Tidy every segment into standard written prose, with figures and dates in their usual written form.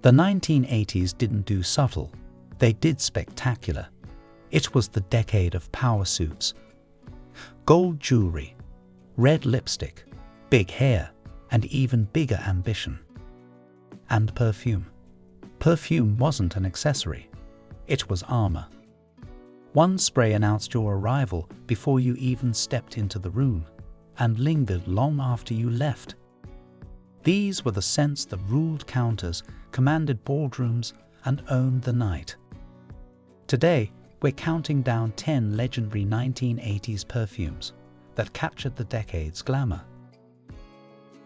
The 1980s didn't do subtle, they did spectacular. It was the decade of power suits. Gold jewelry, red lipstick, big hair, and even bigger ambition. And perfume. Perfume wasn't an accessory, it was armor. One spray announced your arrival before you even stepped into the room, and lingered long after you left. These were the scents that ruled counters, commanded boardrooms, and owned the night. Today, we're counting down 10 legendary 1980s perfumes that captured the decade's glamour.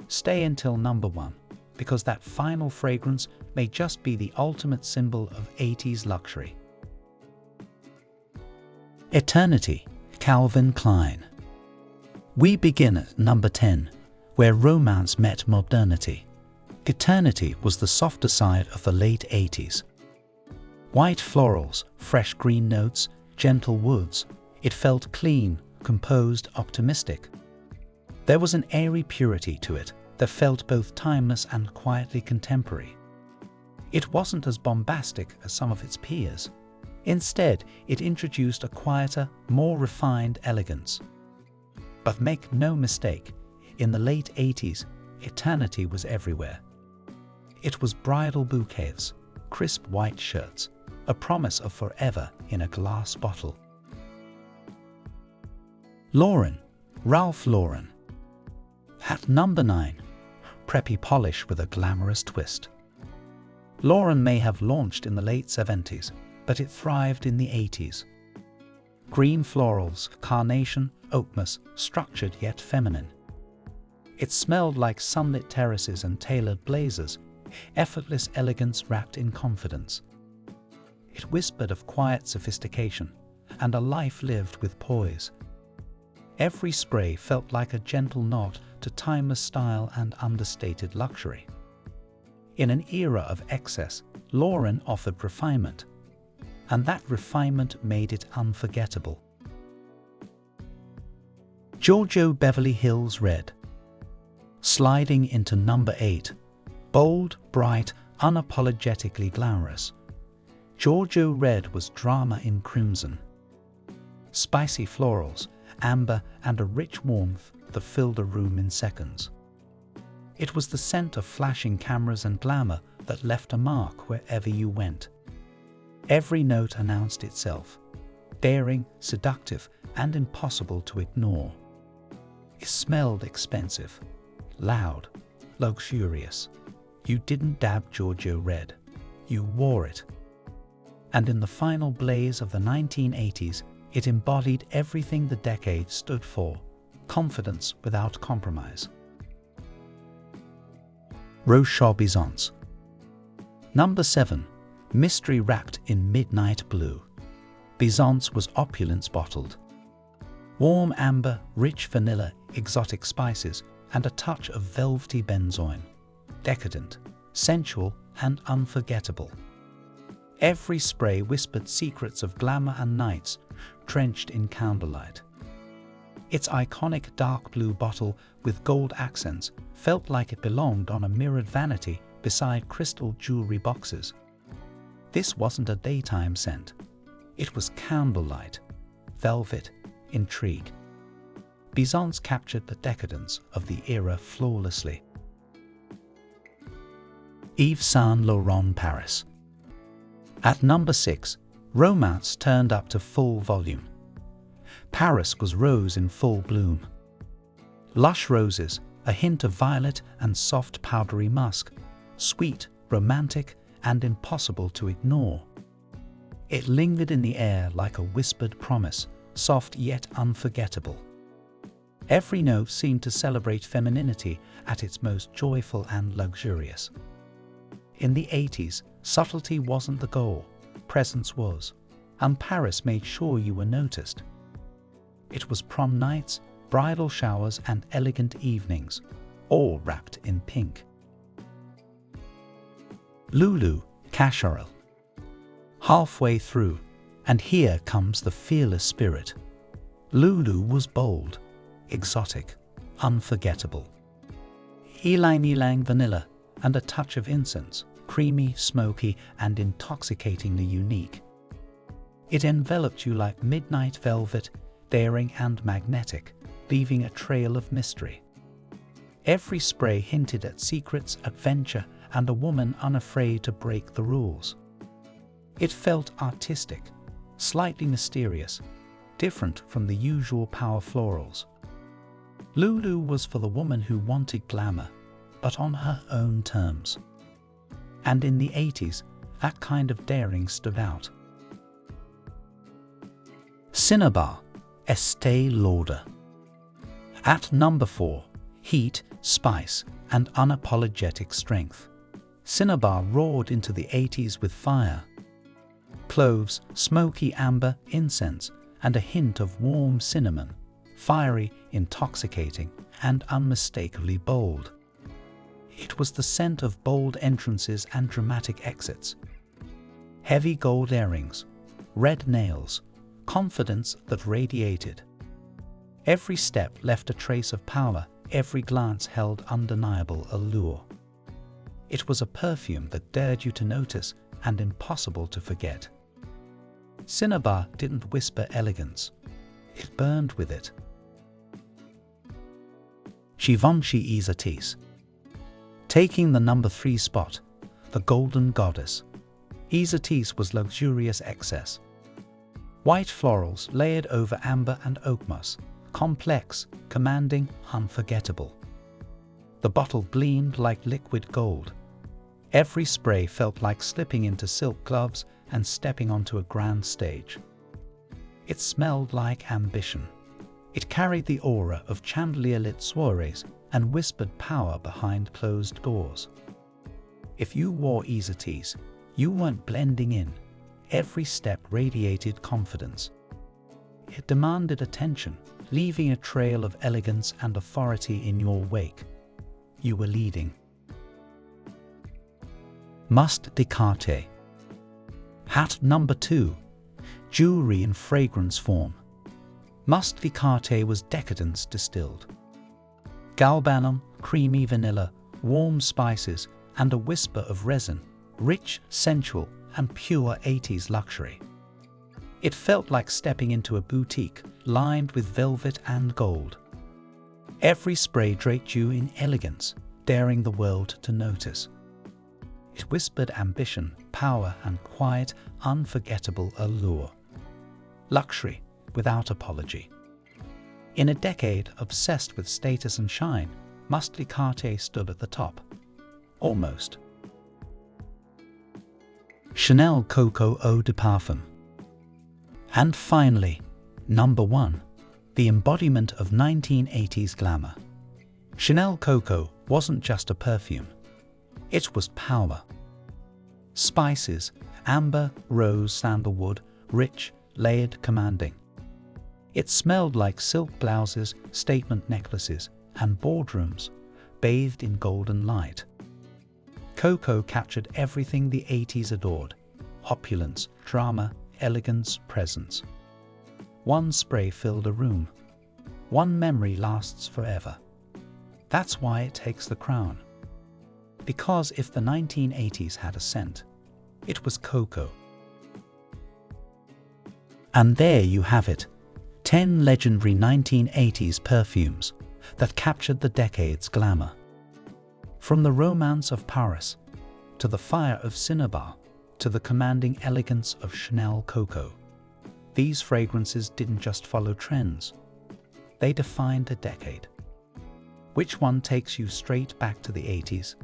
Stay until number 1, because that final fragrance may just be the ultimate symbol of 80s luxury. Eternity, Calvin Klein. We begin at number 10, where romance met modernity. Eternity was the softer side of the late 80s. White florals, fresh green notes, gentle woods. It felt clean, composed, optimistic. There was an airy purity to it that felt both timeless and quietly contemporary. It wasn't as bombastic as some of its peers. Instead, it introduced a quieter, more refined elegance. But make no mistake, in the late 80s, eternity was everywhere. It was bridal bouquets, crisp white shirts, a promise of forever in a glass bottle. Lauren, Ralph Lauren. At number 9, preppy polish with a glamorous twist. Lauren may have launched in the late 70s, but it thrived in the 80s. Green florals, carnation, oakmoss, structured yet feminine. It smelled like sunlit terraces and tailored blazers, effortless elegance wrapped in confidence. It whispered of quiet sophistication and a life lived with poise. Every spray felt like a gentle nod to timeless style and understated luxury. In an era of excess, Lauren offered refinement, and that refinement made it unforgettable. Giorgio Beverly Hills Red. Sliding into number 8, bold, bright, unapologetically glamorous. Giorgio Red was drama in crimson. Spicy florals, amber, and a rich warmth that filled a room in seconds. It was the scent of flashing cameras and glamour that left a mark wherever you went. Every note announced itself, daring, seductive, and impossible to ignore. It smelled expensive, loud, luxurious. You didn't dab Giorgio Red, you wore it. And in the final blaze of the 1980s, it embodied everything the decade stood for: confidence without compromise. Rochas Byzance. Number 7, mystery wrapped in midnight blue. Byzance was opulence bottled. Warm amber, rich vanilla, exotic spices, and a touch of velvety benzoin. Decadent, sensual, and unforgettable. Every spray whispered secrets of glamour and nights, drenched in candlelight. Its iconic dark blue bottle with gold accents felt like it belonged on a mirrored vanity beside crystal jewelry boxes. This wasn't a daytime scent. It was candlelight, velvet, intrigue. Byzance captured the decadence of the era flawlessly. Yves Saint Laurent Paris. At number 6, romance turned up to full volume. Paris was rose in full bloom. Lush roses, a hint of violet and soft powdery musk, sweet, romantic, and impossible to ignore. It lingered in the air like a whispered promise, soft yet unforgettable. Every note seemed to celebrate femininity at its most joyful and luxurious. In the 80s, subtlety wasn't the goal, presence was, and Paris made sure you were noticed. It was prom nights, bridal showers, and elegant evenings, all wrapped in pink. LouLou, Cacharel. Halfway through, and here comes the fearless spirit. LouLou was bold, exotic, unforgettable. Ylang ylang vanilla and a touch of incense, creamy, smoky, and intoxicatingly unique. It enveloped you like midnight velvet, daring and magnetic, leaving a trail of mystery. Every spray hinted at secrets, adventure, and a woman unafraid to break the rules. It felt artistic, slightly mysterious, different from the usual power florals. LouLou was for the woman who wanted glamour, but on her own terms. And in the 80s, that kind of daring stood out. Cinnabar, Estee Lauder. At number 4, heat, spice, and unapologetic strength. Cinnabar roared into the 80s with fire. Cloves, smoky amber, incense, and a hint of warm cinnamon, fiery, intoxicating, and unmistakably bold. It was the scent of bold entrances and dramatic exits. Heavy gold earrings, red nails, confidence that radiated. Every step left a trace of power, every glance held undeniable allure. It was a perfume that dared you to notice and impossible to forget. Cinnabar didn't whisper elegance, it burned with it. Givenchy Ysatis. Taking the number 3 spot, the Golden Goddess. Ysatis was luxurious excess. White florals layered over amber and oak moss, complex, commanding, unforgettable. The bottle gleamed like liquid gold. Every spray felt like slipping into silk gloves and stepping onto a grand stage. It smelled like ambition. It carried the aura of chandelier-lit soirees and whispered power behind closed doors. If you wore Ysatis, you weren't blending in. Every step radiated confidence. It demanded attention, leaving a trail of elegance and authority in your wake. You were leading. Must de Cartier. At number 2, jewelry in fragrance form. Must de Cartier was decadence distilled. Galbanum, creamy vanilla, warm spices, and a whisper of resin, rich, sensual, and pure 80s luxury. It felt like stepping into a boutique lined with velvet and gold. Every spray draped you in elegance, daring the world to notice. It whispered ambition, power, and quiet, unforgettable allure. Luxury without apology. In a decade obsessed with status and shine, Must de Cartier stood at the top. Almost. Chanel Coco Eau de Parfum. And finally, number 1, the embodiment of 1980s glamour. Chanel Coco wasn't just a perfume. It was power. Spices, amber, rose, sandalwood, rich, layered, commanding. It smelled like silk blouses, statement necklaces, and boardrooms, bathed in golden light. Coco captured everything the 80s adored: opulence, drama, elegance, presence. One spray filled a room. One memory lasts forever. That's why it takes the crown. Because if the 1980s had a scent, it was Coco. And there you have it, 10 legendary 1980s perfumes that captured the decade's glamour. From the romance of Paris, to the fire of Cinnabar, to the commanding elegance of Chanel Coco, these fragrances didn't just follow trends, they defined a decade. Which one takes you straight back to the 80s?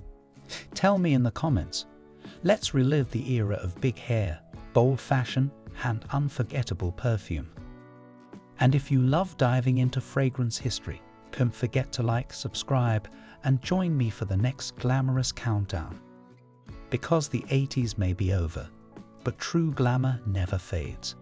Tell me in the comments. Let's relive the era of big hair, bold fashion, and unforgettable perfume. And if you love diving into fragrance history, don't forget to like, subscribe, and join me for the next glamorous countdown. Because the 80s may be over, but true glamour never fades.